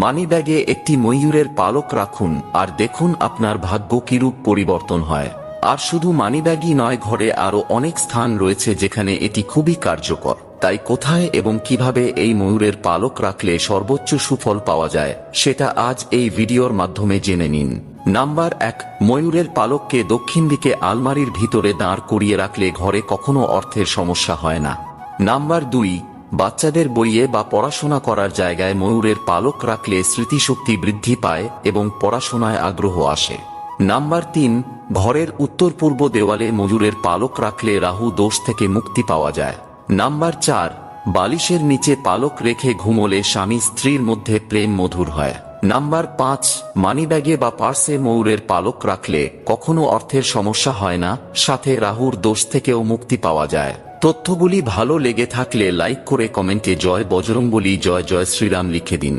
মানিব্যাগে একটি ময়ূরের পালক রাখুন আর দেখুন আপনার ভাগ্য কিরূপ পরিবর্তন হয়। আর শুধু মানিব্যাগই নয়, ঘরে আরো অনেক স্থান রয়েছে যেখানে এটি খুবই কার্যকর। তাই কোথায় এবং কিভাবে এই ময়ূরের পালক রাখলে সর্বোচ্চ সুফল পাওয়া যায় সেটা আজ এই ভিডিওর মাধ্যমে জেনে নিন। নাম্বার 1, ময়ূরের পালককে দক্ষিণ দিকে আলমারির ভিতরে দাঁড় করিয়ে রাখলে ঘরে কখনো অর্থের সমস্যা হয় না। নাম্বার 2, বাচ্চাদের বইয়ে বা পড়াশোনা করার জায়গায় ময়ূরের পালক রাখলে স্মৃতিশক্তি বৃদ্ধি পায় এবং পড়াশোনায় আগ্রহ আসে। নাম্বার 3, ঘরের উত্তর পূর্ব দেওয়ালে ময়ূরের পালক রাখলে রাহু দোষ থেকে মুক্তি পাওয়া যায়। নাম্বার 4, বালিশের নিচে পালক রেখে ঘুমোলে স্বামী স্ত্রীর মধ্যে প্রেম মধুর হয়। নাম্বার 5, মানিব্যাগে বা পার্সে ময়ূরের পালক রাখলে কখনো অর্থের সমস্যা হয় না, সাথে রাহুর দোষ থেকেও মুক্তি পাওয়া যায়। তথ্যগুলি ভালো লেগে থাকলে লাইক করে কমেন্টে জয় বজরংবলী, জয় জয় শ্রীরাম লিখে দিন।